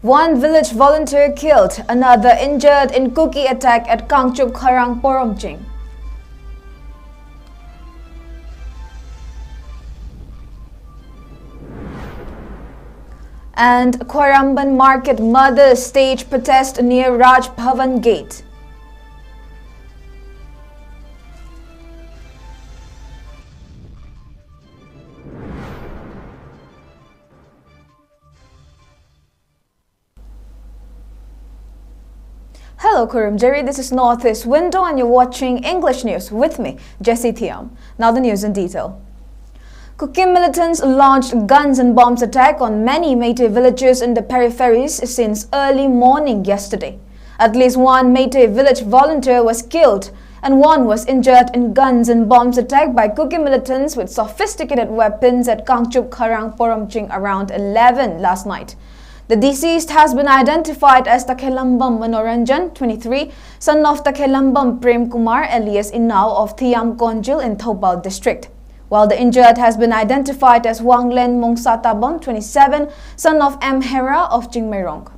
One village volunteer killed, another injured in cookie attack at 𝐂𝐲𝐰𝐬. And Khwaramban market mothers stage protest near Raj Bhavan gate. Hello Kurum-Jerry, this is Northeast Window and you're watching English News with me, Jessie THIYAM. Now the news in detail. Kuki militants launched guns and bombs attack on many Meitei villages in the peripheries since early morning yesterday. At least one Meitei village volunteer was killed and one was injured in guns and bombs attack by Kuki militants with sophisticated weapons at 𝐂𝐲𝐰𝐬 around 11 last night. The deceased has been identified as 𝐶𝐤𝐿ambam Manoranjan, 23, son of 𝐶𝐤𝐿ambam Prem Kumar alias Inau of THIYAM Konjil in Toal district, while the injured has been identified as Wanglen Mongsatabon, 27, son of M. Hera of 𝐂𝐫𝐲𝐬.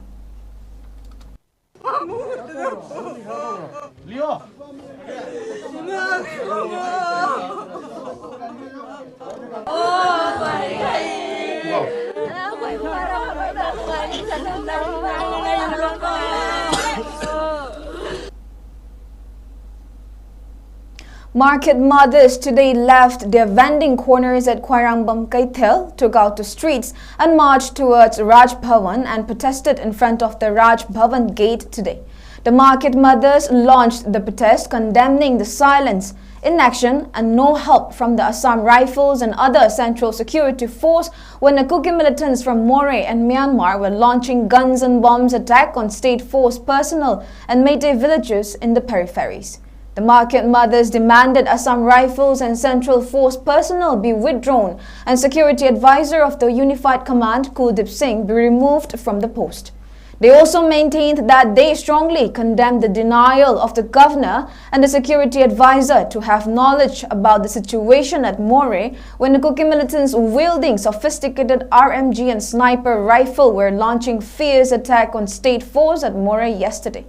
Market mothers today left their vending corners at Khwaramban Kaithel, took out the streets and marched towards Raj Bhavan and protested in front of the Raj Bhavan gate today. The market mothers launched the protest condemning the silence, inaction and no help from the Assam Rifles and other central security force when the Kuki militants from Moreh and Myanmar were launching guns and bombs attack on state force personnel and Meitei villages in the peripheries. The market mothers demanded Assam Rifles and Central Force personnel be withdrawn and Security Advisor of the Unified Command Kuldeep Singh be removed from the post. They also maintained that they strongly condemned the denial of the governor and the security advisor to have knowledge about the situation at Moreh when the Kuki militants wielding sophisticated RMG and sniper rifle were launching fierce attack on state force at Moreh yesterday.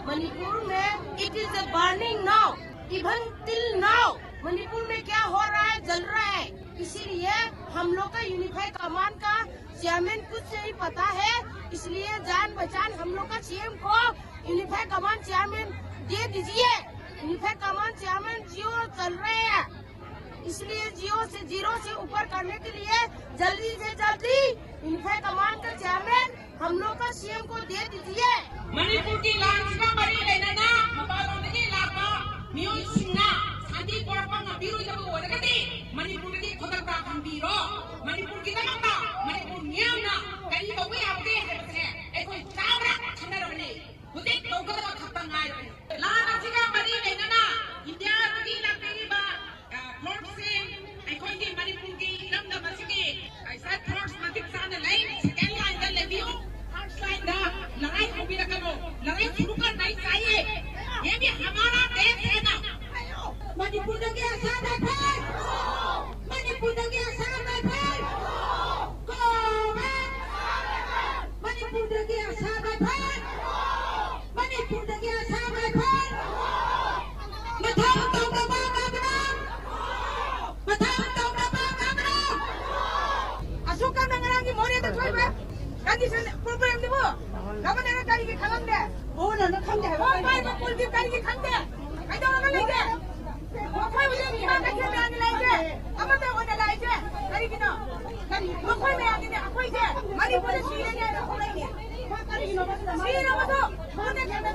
Manipur में it is a burning now, even till now Manipur में क्या हो रहा है, जल रहा है। इसीलिए हम लोग का यूनिफाइड कमांड का चेयरमैन कुछ नहीं पता है, इसलिए जान बचान हम लोग का सीएम को यूनिफाइड कमांड चेयरमैन दे दीजिए। यूनिफाइड कमांड चेयरमैन जियो चल रहे हैं, इसलिए जीरो से ऊपर करने के लिए जल्दी से जल्दी यूनिफाइड कमांड का चेयरमैन हम लोग का सीएम को दे दीजिए। मणिपुर की लांछना बड़ी लेना ना मपालों ने लापा मियों सिंना शादी कोरपंग बीरो जब वो लगती मणिपुर की खुदा का हम बीरो मणिपुर की तमाम मणिपुर नियम ना कहीं तो कोई आपके है एक कोई चावड़ा खंडर बने मुझे तो कदम खत्म ना है लांछना बड़ी लेना ना इंडिया की लगती बा फ्लोट से एक कोई की मणिपुर की लम ना बच के ऐसा फ्लोट मतिक साने लाइन सेकेंड लाइन का लेवियो लड़ाई अभी रखो, लड़ाई शुरू करना ही चाहिए, ये भी हमारा देश है ना। मणिपुर के आसाम है फिर, मणिपुर के आसाम है फिर, मणिपुर के आसाम है फिर, मणिपुर के आसाम है फिर, बताओ तो अशोका नगरांगी मोरे तो छोड़ बे काजी से प्रॉब्लम दे वो गावन ने काजी के खलंग दे ओ न खंग दे ओ भाई को कुल की काजी के खंग दे आई तो न ले दे ओ भाई मुझे नहीं आ के में आने लाए दे अब मैं वो ने लाए दे करी कि ना करी वो कोई में आके दे कोई दे मनी पुलिस सीने ने को नहीं करी कि ना सीने में तो होने के दे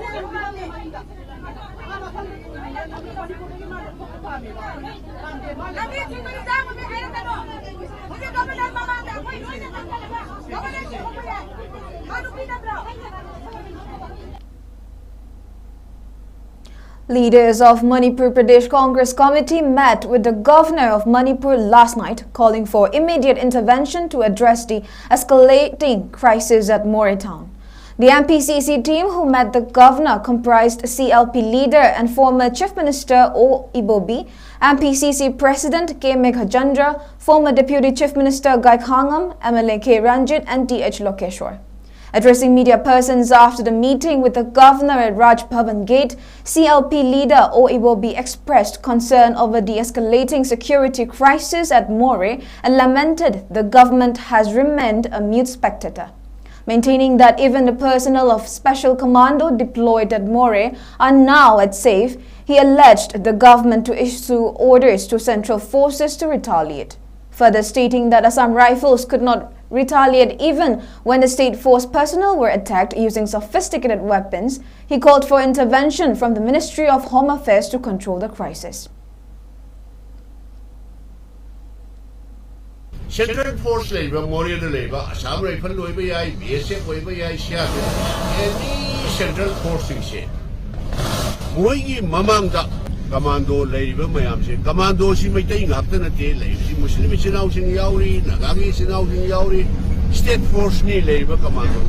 लगे कि कोई जा में है ना मुझे गवर्नर मामा दे कोई नहीं दे Leaders of Manipur Pradesh Congress Committee met with the governor of Manipur last night, calling for immediate intervention to address the escalating crisis at Moreh town. The MPCC team who met the governor comprised CLP leader and former Chief Minister 𝐂𝐲𝐬, MPCC President 𝐂𝐲𝐰𝐬, former Deputy Chief Minister 𝐍𝐞𝐤𝐚, MLA K. Ranjit and TH Lokeshwar. Addressing media persons after the meeting with the governor at Raj Bhavan Gate, CLP leader 𝐂𝐲𝐬 expressed concern over the escalating security crisis at Moreh and lamented the government has remained a mute spectator. Maintaining that even the personnel of Special Commando deployed at Moreh are now at safe, he alleged the government to issue orders to central forces to retaliate. Further stating that Assam Rifles could not retaliate even when the state force personnel were attacked using sophisticated weapons, he called for intervention from the Ministry of Home Affairs to control the crisis. Central Force labor, Moreh labor, Assam Rifle labor, BSF labor, any Central Force in shape. Moyi Mamanga Commando labor, Mayam, Commando, she may take up the day, Muslim is out in Yauri, Nagami is out in Yauri, State Force ni labor commando.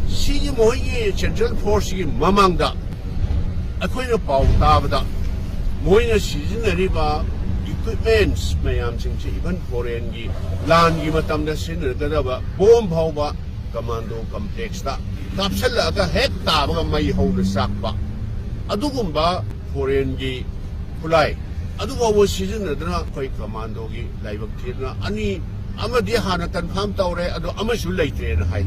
See Moyi Central Force in Mamanga. A queen of Pau Tabada. Moina season a river. Equipments mayam sing even foreign gi land gi matam da sin da ba bomb hau ba commando complex ta capsule aga head ta ba mai ho na sak ba adugum ba foreign gi pulai adu wa season da koi commando gi laibak thina ani ama di hana confirm tawre adu ama su laite na hai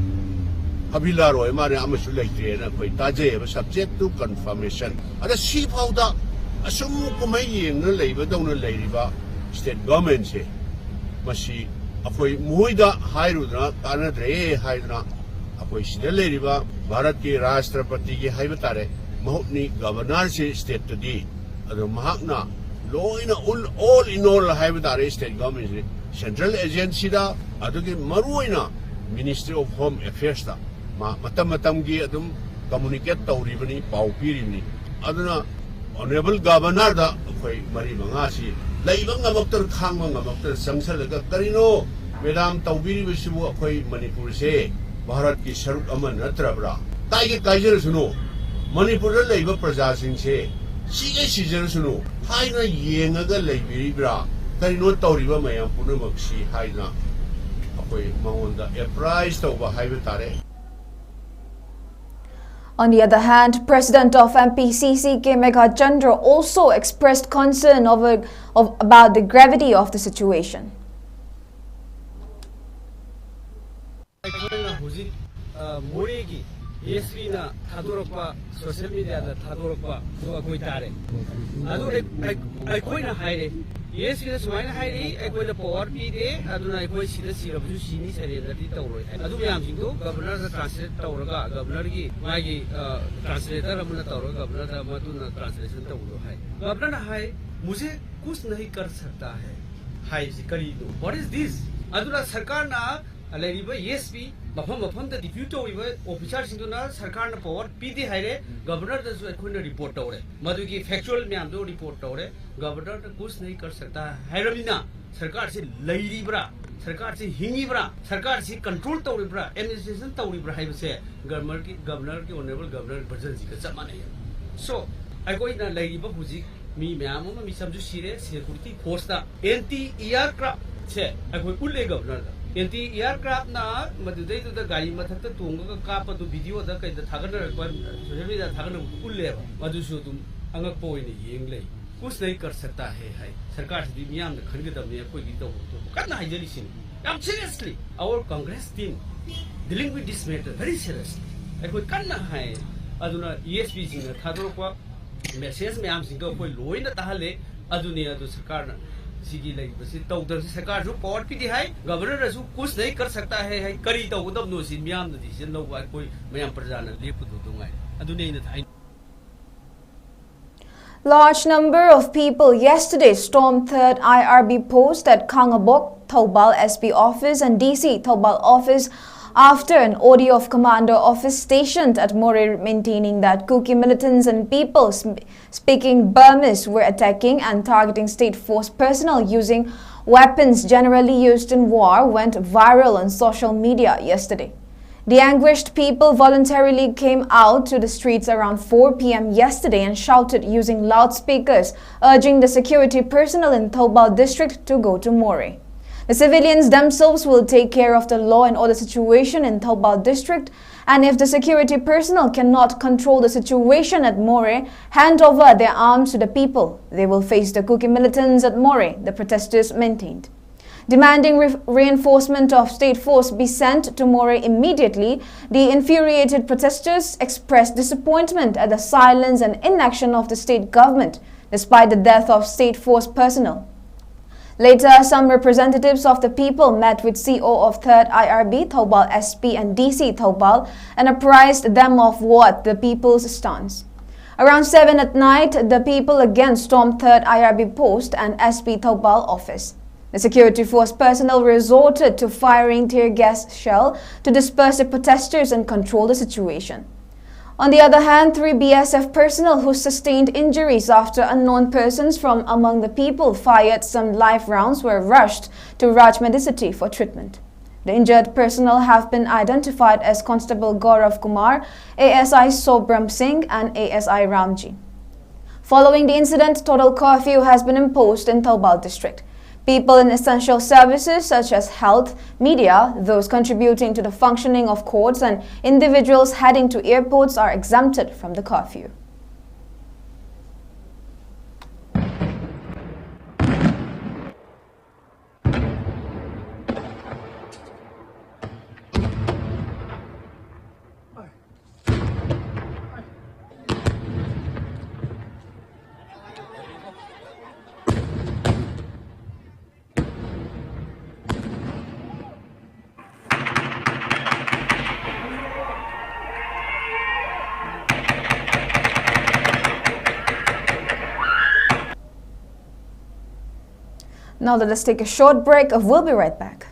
habila roi mare ama su laite na koi ta je ba subject to confirmation ada si phau da Asum kumay na labor daw na labor state government se masi apoy muida hairu na kanadre haidna apoy sida labor Bharat ke Rashtrapati ke haibatare mahutni governor se state to di ado mahakna law in all in all haibatare state government se central agency da ado ke maruina Ministry of Home Affairs da matam gi adum communicate tawribani pau piribani aduna Honorable Governor da koi mari mangasi laibang ngamakter khangma ngamakter sangsalaga karino Madam Tawbiri bisibu koi Manipur se Bharat ki saruk aman natrabra tai ke kaijer suno Manipur da laiba praja sing se sige sijer suno haina yengaga laibiri bra karino tawriba mayam punamaksi haina koi mangonda a prize tawba haiba tare. On the other hand, President of MPCC 𝐂𝐲𝐰𝐬 also expressed concern about the gravity of the situation. Yes, this one high, I will power be there. I don't know if she see of Jushini said that it over. I do Yamzingo, Governor Translate Tauraga, Governor Magi Translator Amunatoro, Governor Matuna Translation Tauro. Governor High, Muse Kusnahi Karsata High Zikarido. What is this? Adula Sarkana, a lady by ESP, Bafam the deputy officers into Sarkana power, PD Hire, Governor the Queen report over. Maduki factual Miamdo report over. Governor the Kusnahi Karsata, Hiramina, Sarkar si Lady Bra, Sarkar si Hingi Bra, Sarkar si control Tauri Bra, administration Tauri Bra, I say, Governor, Honorable Governor, President Samana. So, I go in a lady Babuzi, me, Miamu, me some serious security posta, anti-aircraft, say, I go Ule Governor. Anti-aircraft na, Maduday to the guy, Matata Tunga, Kappa to video, the Tagana, the Tagana Ule, Madusudum, Angapo in the Yingley. Kusnahi kar sakta hai sarkar se miyam na khangit amne koi gi to karna hai jali sin am seriously our Congress team dealing with this matter very seriously koi karna hai aduna ESP sing na thador ko message miyam sing ko koi loi na tahale aduni adu sarkar na sigi lai basi tawdar se sarkar jo power pi di hai governor su kuch nahi kar sakta hai kari to udam no sin miyam na decision lo koi mayam praja na lepu do ngai aduni na thai. Large number of people yesterday stormed 3rd IRB post at Kangabok, Toal SP office and DC Toal office after an audio of Commander office stationed at Moreh maintaining that Kuki militants and people speaking Burmese were attacking and targeting state force personnel using weapons generally used in war went viral on social media yesterday. The anguished people voluntarily came out to the streets around 4 p.m. yesterday and shouted using loudspeakers, urging the security personnel in Toal district to go to More. The civilians themselves will take care of the law and order situation in Toal district, and if the security personnel cannot control the situation at More, hand over their arms to the people. They will face the Kuki militants at More, the protesters maintained. Demanding reinforcement of state force be sent to More immediately, the infuriated protesters expressed disappointment at the silence and inaction of the state government, despite the death of state force personnel. Later, some representatives of the people met with CO of 3rd IRB, Toal SP and DC Toal and apprised them of what the people's stance. Around 7 at night, the people again stormed 3rd IRB post and SP Toal office. The security force personnel resorted to firing tear gas shell to disperse the protesters and control the situation. On the other hand, 3 BSF personnel who sustained injuries after unknown persons from among the people fired some live rounds were rushed to Raj Medicity for treatment. The injured personnel have been identified as Constable Gaurav Kumar, ASI Sobram Singh and ASI Ramji. Following the incident, total curfew has been imposed in Toal district. People in essential services such as health, media, those contributing to the functioning of courts and individuals heading to airports are exempted from the curfew. Now let us take a short break. We'll be right back.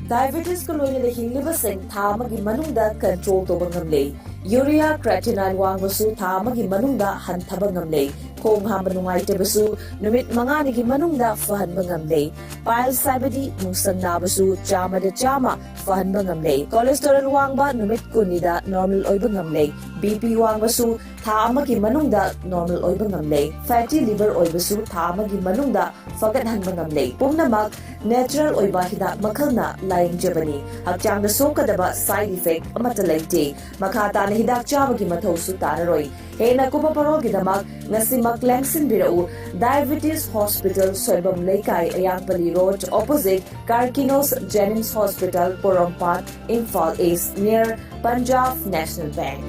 Diabetes ko loy na hinglibasing thamagi manungda control to bangamle. Urea creatinine wangbasu thamagi manungda hantaba ngamle. Kong hamba nungay tebasu numit manganigi manungda fahan bangamle. Pile sabadi musang nabasu chama de chama fahan bangamle. Cholesterol wangba numit kunida normal oy bangamle. BP wangbasu thamagi manungda normal oy bangamle. Fatty liver oy basu thamagi manungda fagat han bangamle. Pumnamak natural oy bahida makalna lying Jabani. Hakjang na sokadaba side effect amata laite. Makata na hidak chabagi mathosu tararoy. Hey na kupaparol gidamak ngasi maklangsin birau Diabetes Hospital Soibam Laikai Ayangpali Road opposite Karkinos Jennings Hospital Porompat Imphal East near Punjab National Bank.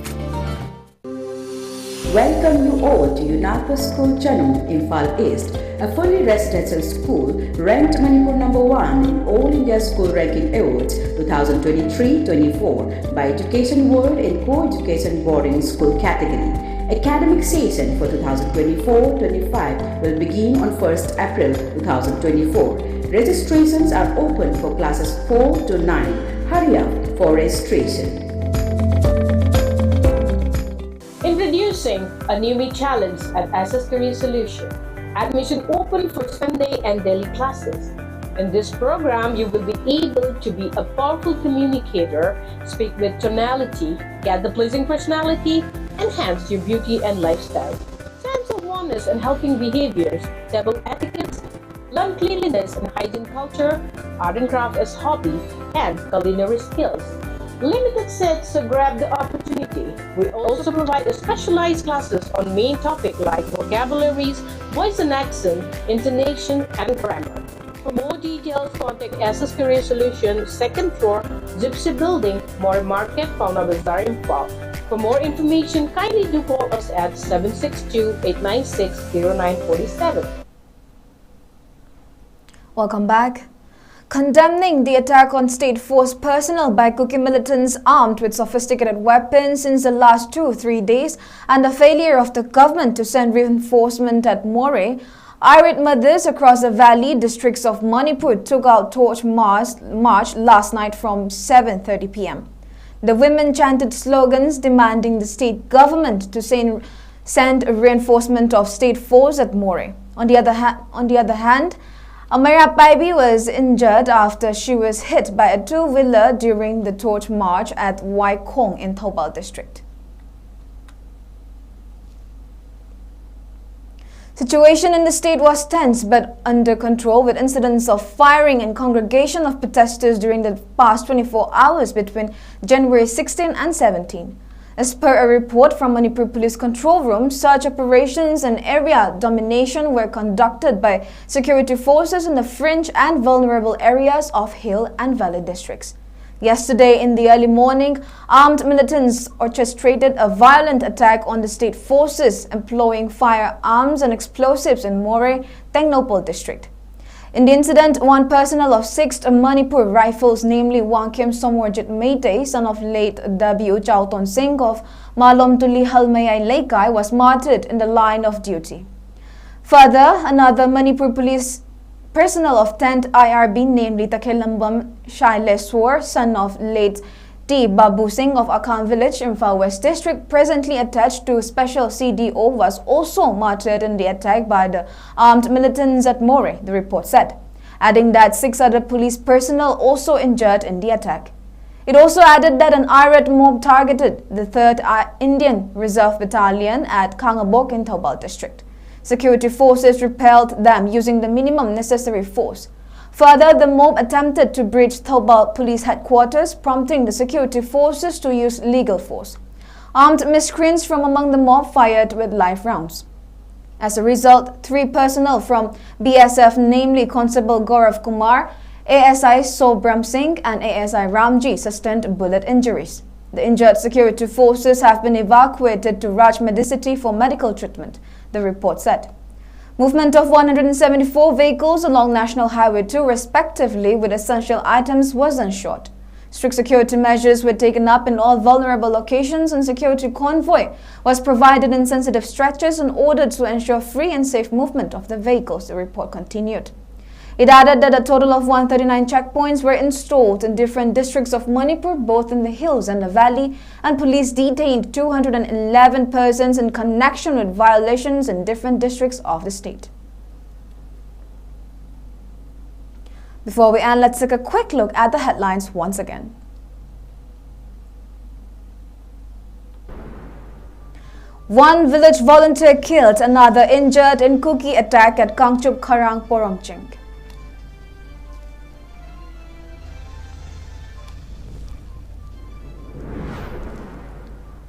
Welcome you all to UNAPA School Channel, Imphal East, a fully residential school ranked Manipur #1 in All India School Ranking Awards 2023-24 by Education World in Co-Education Boarding School category. Academic session for 2024-25 will begin on 1st April 2024. Registrations are open for classes 4 to 9. Hurry up for registration. Introducing a new challenge at SS Career Solution. Admission open for Sunday and daily classes. In this program, you will be able to be a powerful communicator, speak with tonality, get the pleasing personality, enhance your beauty and lifestyle. Sense of oneness and helping behaviors, table etiquette, learn cleanliness and hygiene culture, art and craft as hobby, and culinary skills. Limited seats, so grab the opportunity. We also provide specialized classes on main topics like vocabularies, voice and accent, intonation, and grammar. For more details, contact SS Career Solution, 2nd floor, Gypsy Building, More Market, Fauna Bazaar, Imphal. For more information, kindly do call us at 762-896-0947. Welcome back. Condemning the attack on state force personnel by Kuki militants armed with sophisticated weapons since the last 2-3 days and the failure of the government to send reinforcement at More, irate mothers across the valley districts of Manipur took out torch march last night from 7:30 p.m. The women chanted slogans demanding the state government to send a reinforcement of state force at More. On the other hand, 𝐂𝐤𝐲 was injured after she was hit by a two-wheeler during the torch march at 𝐍𝐞𝐲 in Toal district. Situation in the state was tense but under control, with incidents of firing and congregation of protesters during the past 24 hours between January 16 and 17. As per a report from Manipur Police Control Room, search operations and area domination were conducted by security forces in the fringe and vulnerable areas of hill and valley districts. Yesterday, in the early morning, armed militants orchestrated a violent attack on the state forces, employing firearms and explosives in More, Tengnopal district. In the incident, one personnel of 6th Manipur Rifles, namely 𝐍𝐞𝐰𝐬, son of late 𝐍𝐄𝐰𝐬 of 𝐷𝐿𝐿 was martyred in the line of duty. Further, another Manipur police personnel of 10th IRB, namely 𝐶𝐤𝐰𝐬 Shaileswar, son of late 𝐷𝐵𝐴𝐵 of Akham village, Imphal West district, presently attached to Special CDO, was also martyred in the attack by the armed militants at More, the report said, adding that 6 other police personnel also injured in the attack. It also added that an irate mob targeted the 3rd Indian Reserve Battalion at Kangabok in Toal district. Security forces repelled them using the minimum necessary force. Further, the mob attempted to breach Toal police headquarters, prompting the security forces to use legal force. Armed miscreants from among the mob fired with live rounds. As a result, 3 personnel from BSF, namely Constable Gaurav Kumar, ASI Sobram Singh and ASI Ramji, sustained bullet injuries. The injured security forces have been evacuated to Raj Medicity for medical treatment, the report said. Movement of 174 vehicles along National Highway 2, respectively, with essential items was ensured. Strict security measures were taken up in all vulnerable locations, and security convoy was provided in sensitive stretches in order to ensure free and safe movement of the vehicles, the report continued. It added that a total of 139 checkpoints were installed in different districts of Manipur, both in the hills and the valley, and police detained 211 persons in connection with violations in different districts of the state. Before we end, let's take a quick look at the headlines once again. One village volunteer killed, another injured in Kuki attack at Kangchup Kharang Porongching.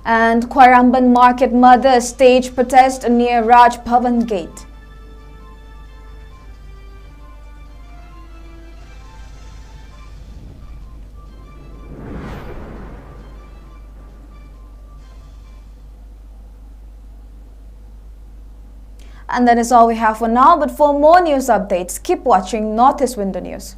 And Khwaramban market mothers stage protest near Raj Bhavan gate. And that is all we have for now, but for more news updates, keep watching Northeast Window News.